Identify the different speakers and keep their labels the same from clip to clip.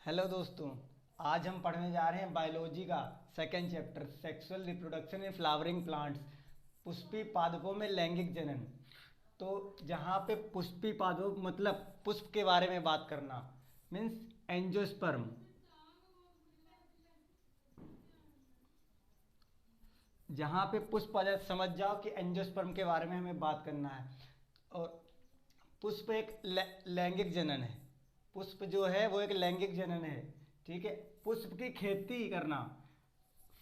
Speaker 1: Hello दोस्तों। आज हम पढ़ने जा रहे हैं बायोलॉजी का second chapter sexual reproduction in flowering plants. Pushpi पादपों में लैंगिक जनन। तो जहाँ पे पुष्पी पादप मतलब पुष्प के बारे में बात करना मीन्स एंजियोस्पर्म। जहाँ पे पुष्प आ जाए समझ जाओ कि एंजियोस्पर्म के बारे में हमें बात करना है। और पुष्प एक लैंगिक जनन है। पुष्प जो है वो एक लैंगिक जनन है। ठीक है। पुष्प की खेती करना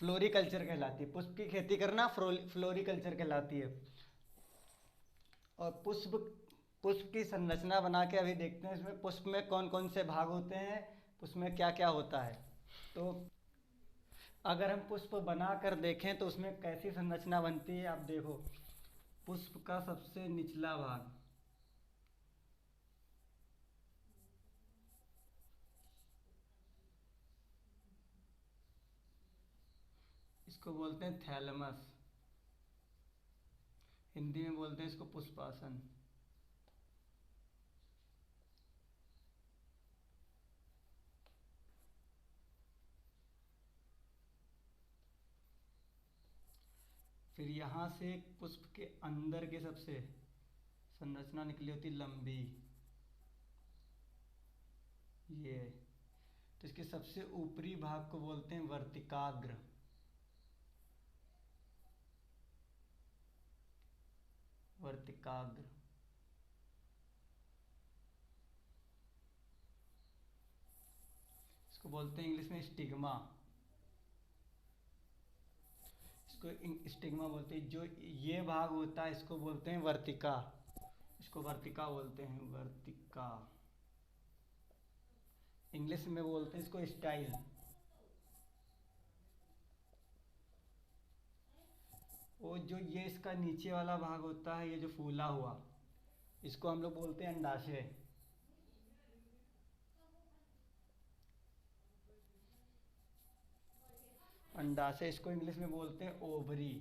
Speaker 1: फ्लोरिकल्चर कहलाती है। पुष्प की खेती करना फ्लोरिकल्चर कहलाती है। और पुष्प पुष्प की संरचना बना के अभी देखते हैं इसमें पुष्प में कौन कौन से भाग होते हैं, पुष्प में क्या क्या होता है। तो अगर हम पुष्प बना कर देखें तो उसमें कैसी संरचना बनती है आप देखो। पुष्प का सबसे निचला भाग इसको बोलते हैं थैलमस। हिंदी में बोलते हैं इसको पुष्पासन। फिर यहाँ से पुष्प के अंदर के सबसे संरचना निकली होती लंबी, ये। तो इसके सबसे ऊपरी भाग को बोलते हैं वर्तिकाग्र। वर्तिकाग्र। इसको बोलते हैं इंग्लिश में स्टिग्मा। इसको स्टिग्मा बोलते हैं। जो ये भाग होता है इसको बोलते हैं वर्तिका। इसको वर्तिका बोलते हैं, वर्तिका। इंग्लिश में बोलते हैं इसको स्टाइल। और जो ये इसका नीचे वाला भाग होता है, ये जो फूला हुआ, इसको हम लोग बोलते हैं अंडाशय। अंडाशय इसको इंग्लिश में बोलते हैं ओवरी।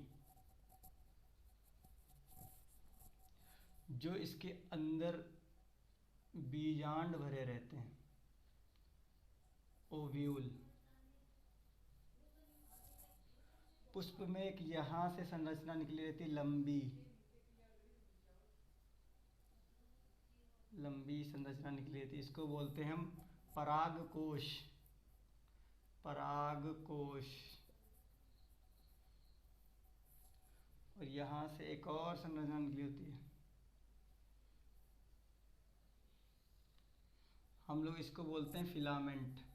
Speaker 1: जो इसके अंदर बीजांड भरे रहते हैं, ओव्यूल। पुष्प में एक यहाँ से संरचना निकली रहती है लंबी, लंबी संरचना निकली रहती है। इसको बोलते हैं हम परागकोश। परागकोश। और यहाँ से एक और संरचना निकली होती है, हम लोग इसको बोलते हैं फिलामेंट।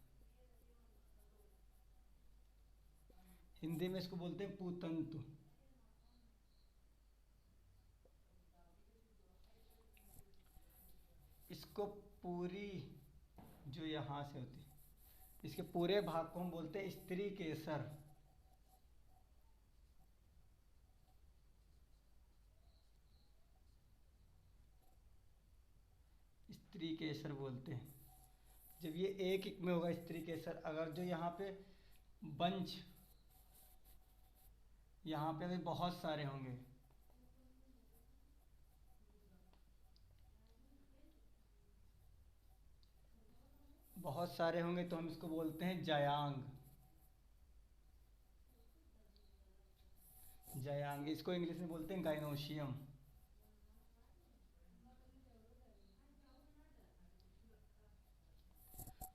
Speaker 1: हिंदी में इसको बोलते हैं पूतंतु। इसको पूरी जो यहाँ से होती है, इसके पूरे भाग को हम बोलते हैं स्त्री केसर। स्त्री केसर बोलते हैं। जब ये एक में होगा स्त्री केसर, अगर जो यहाँ पे बंच, यहाँ पे भी बहुत सारे होंगे, बहुत सारे होंगे तो हम इसको बोलते हैं जयांग। जयांग। इसको इंग्लिश में बोलते हैं गाइनोशियम।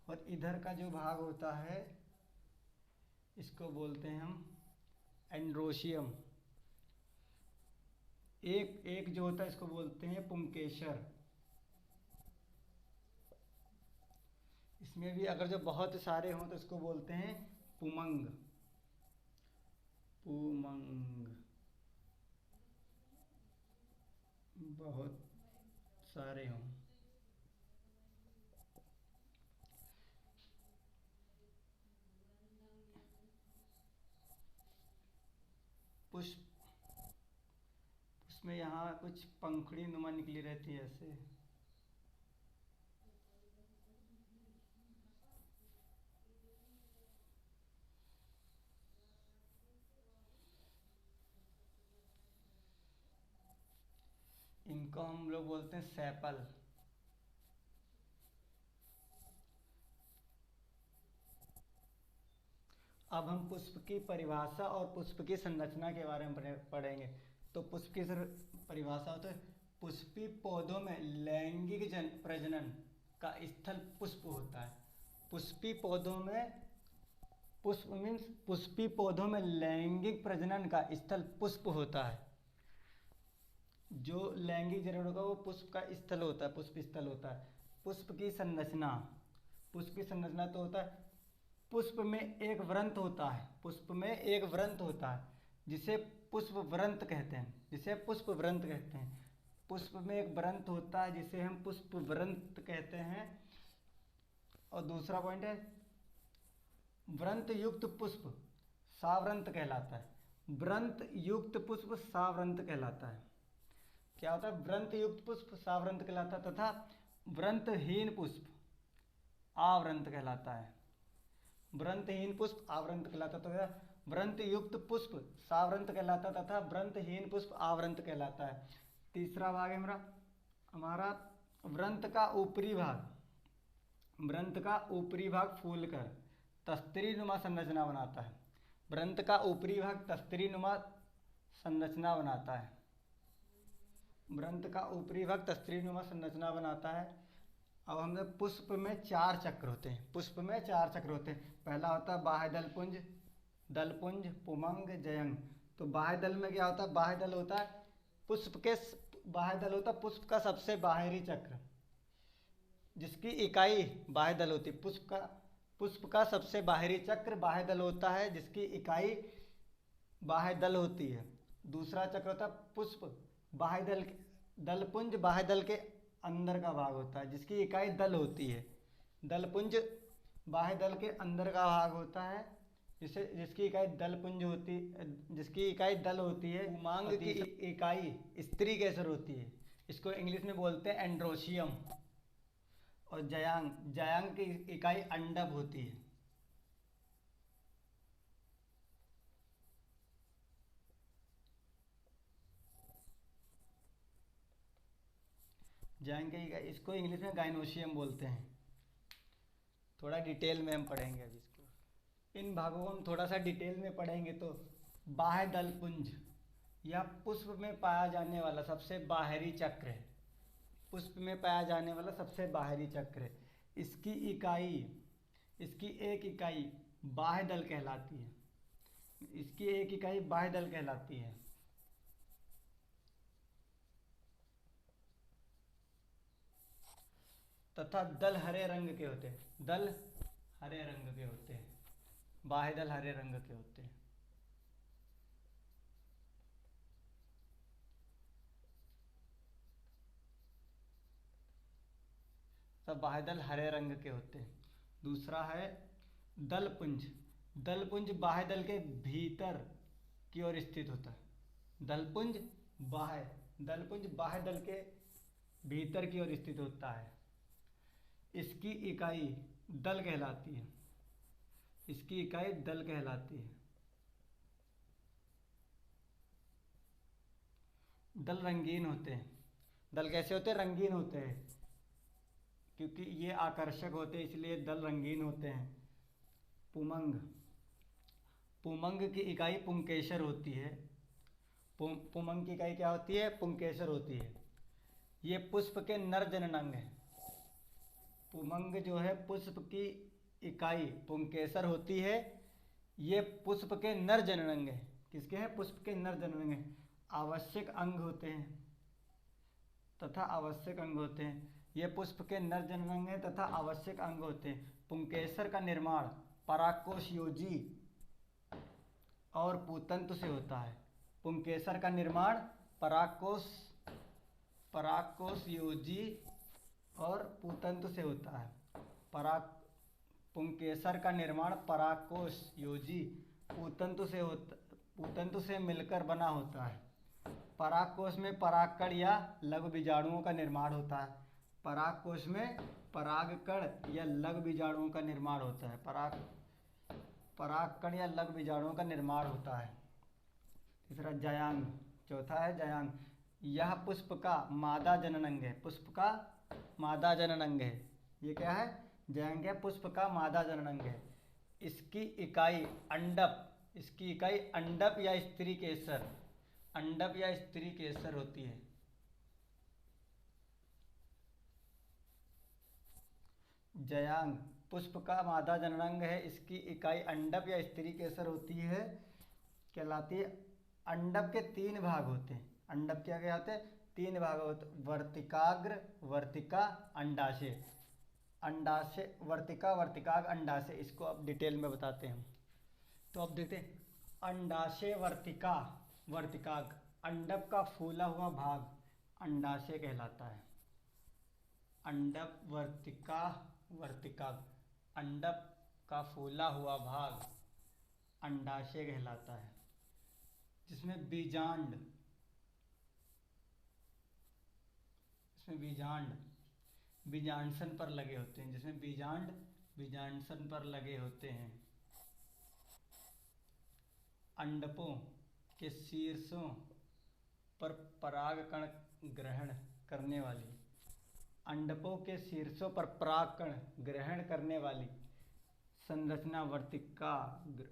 Speaker 1: और इधर का जो भाग होता है इसको बोलते हैं हम एंड्रोशियम। एक एक जो होता है इसको बोलते हैं पुंकेसर। इसमें भी अगर जो बहुत सारे हों तो इसको बोलते हैं पुमंग। पुमंग। बहुत सारे हों। पुष्प, उसमें यहाँ कुछ पंखुड़ी नुमा निकली रहती है ऐसे। इनको हम लोग बोलते हैं सेपल। अब हम पुष्प की परिभाषा और पुष्प की संरचना के बारे में पढ़ेंगे। तो पुष्प की परिभाषा होता है, पुष्पी पौधों में लैंगिक प्रजनन का स्थल पुष्प होता है। पुष्पी पौधों में पुष्प मीन्स पुष्पी पौधों में लैंगिक प्रजनन का स्थल पुष्प होता है। जो लैंगिक जनन होगा वो पुष्प का स्थल होता है, पुष्प स्थल होता है। पुष्प की संरचना, पुष्प की संरचना तो होता है, पुष्प में एक व्रंत होता है, पुष्प में एक व्रंत होता है जिसे पुष्प व्रंत कहते हैं, जिसे पुष्प व्रंत कहते हैं। पुष्प में एक व्रंत होता है जिसे हम पुष्प व्रंत कहते हैं। और दूसरा पॉइंट है, व्रंत युक्त पुष्प साव्रंत कहलाता है। व्रंत युक्त पुष्प साव्रंत कहलाता है। क्या होता है? व्रंत युक्त पुष्प साव्रंत कहलाता है तथा व्रंतहीन पुष्प आवृंत कहलाता है। व्रंतहीन पुष्प आवृंत कहलाता है, तो व्रंत युक्त पुष्प साव्रंत कहलाता तथा व्रंतहीन पुष्प आवृंत कहलाता है। तीसरा भाग है हमारा व्रंत का ऊपरी भाग। व्रंत का ऊपरी भाग फूलकर तस्तरी नुमा संरचना बनाता है। व्रंत का ऊपरी भाग तस्तरी नुमा संरचना बनाता है। व्रंत का ऊपरी भाग तस्तरी नुमा संरचना बनाता है। अब हमने पुष्प में 4 चक्र होते हैं। पुष्प में 4 चक्र होते हैं। पहला होता है बाह्य दलपुंज, दलपुंज, पुमंग, जयंग। तो बाह्य दल में क्या होता है? बाह्य दल होता है पुष्प के, बाह्य दल होता है पुष्प का सबसे बाहरी चक्र, जिसकी इकाई बाह्य दल होती है। पुष्प का सबसे बाहरी चक्र बाह्य दल होता है, जिसकी इकाई बाह्य दल होती है। दूसरा चक्र होता है पुष्प बाह्य दल, दलपुंज बाह्य दल के अंदर का भाग होता है, जिसकी इकाई दल होती है। दलपुंज बाह्य दल के अंदर का भाग होता है, जिसकी इकाई दलपुंज होती, जिसकी इकाई दल होती है। पुमांग की इकाई स्त्री केसर होती है, इसको इंग्लिश में बोलते हैं एंड्रोशियम। और जयांग, जयांग की इकाई अंडब होती है। जयांग की इकाई, इसको इंग्लिश में गाइनोशियम बोलते हैं। थोड़ा डिटेल में हम पढ़ेंगे अभी इसको। इन भागों को हम थोड़ा सा डिटेल में पढ़ेंगे। तो बाह्य दलपुंज यह पुष्प में पाया जाने वाला सबसे बाहरी चक्र है। पुष्प में पाया जाने वाला सबसे बाहरी चक्र है। इसकी इकाई, इसकी एक इकाई बाह्य दल कहलाती है। इसकी एक इकाई बाह्य दल कहलाती है। तथा दल हरे रंग के होते हैं। दल हरे रंग के होते हैं। बाह्य दल हरे रंग के होते हैं। सब बाह्य दल हरे रंग के होते हैं। दूसरा है दलपुंज। दलपुंज बाह्य दल के भीतर की ओर स्थित होता है। दलपुंज बाह्य दल के भीतर की ओर स्थित होता है। इसकी इकाई दल कहलाती है। इसकी इकाई दल कहलाती है। दल रंगीन होते हैं। दल कैसे होते हैं? रंगीन होते हैं, क्योंकि ये आकर्षक होते हैं इसलिए दल रंगीन होते हैं। पुमंग, पुमंग की इकाई पुंकेसर होती है। पुमंग की इकाई क्या होती है? पुंकेसर होती है। ये पुष्प के नर जननांग है। पुमंग जो है पुष्प की इकाई पुंकेसर होती है। ये पुष्प के नर जननांग है। किसके हैं? पुष्प के नर जननांग है। आवश्यक अंग होते हैं तथा आवश्यक अंग होते हैं। ये पुष्प के नर जननांग हैं तथा आवश्यक अंग होते हैं। पुंकेसर का निर्माण परागकोश योजी और पूतंतु से होता है। पुंकेसर का निर्माण परागकोश योजी और पूतंतु से होता है। पुंकेसर का निर्माण परागकोश योजी पूतंतु से मिलकर बना होता है। परागकोश में परागकण या लघु बीजाणुओं का निर्माण होता है। परागकोश में परागकण या लघु बीजाणुओं का निर्माण होता है। परागकण या लघु बीजाणुओं का निर्माण होता है। तीसरा जयांग, चौथा है जयांग। यह पुष्प का मादा जननांग है। पुष्प का मादा जननांग है। ये क्या है? जयांग है पुष्प का मादा जननांग है। इसकी इकाई अंडप, इसकी इकाई अंडप या स्त्री केसर, अंडप या स्त्री केसर होती है। जयांग पुष्प का मादा जननांग है, इसकी इकाई अंडप या स्त्री केसर होती है, कहलाती है। अंडप के 3 भाग होते हैं। अंडप क्या कहते हैं? 3 भाग होते, वर्तिकाग्र, वर्तिका, अंडाशय। अंडाशय, वर्तिका, वर्तिकाग्र, अंडाशय, इसको अब डिटेल में बताते हैं हम। तो अब देखते हैं, अंडाशय, वर्तिका, वर्तिकाग्र, अंडप का फूला हुआ भाग अंडाशय कहलाता है। अंडप, वर्तिका, वर्तिकाग्र, अंडप का फूला हुआ भाग अंडाशय कहलाता है, जिसमें बीजांड, इसमें बीजांड बीजांडसन पर लगे होते हैं, जिसमें बीजांड बीजांडसन पर लगे होते हैं। अंडपों के शीर्षों पर परागकण ग्रहण करने वाली, अंडपों के शीर्षों पर परागकण ग्रहण करने वाली संरचना वर्तिकाग्र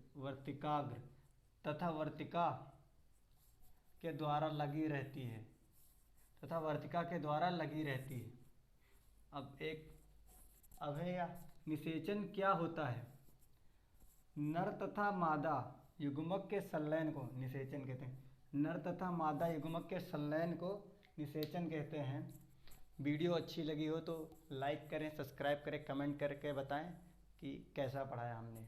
Speaker 1: तथा वर्तिका के द्वारा लगी रहती है, तथा वर्तिका के द्वारा लगी रहती है। अब है या निषेचन क्या होता है? नर तथा मादा युग्मक के संलयन को निषेचन कहते हैं। नर तथा मादा युग्मक के संलयन को निषेचन कहते हैं। वीडियो अच्छी लगी हो तो लाइक करें, सब्सक्राइब करें, कमेंट करके बताएं कि कैसा पढ़ाया हमने।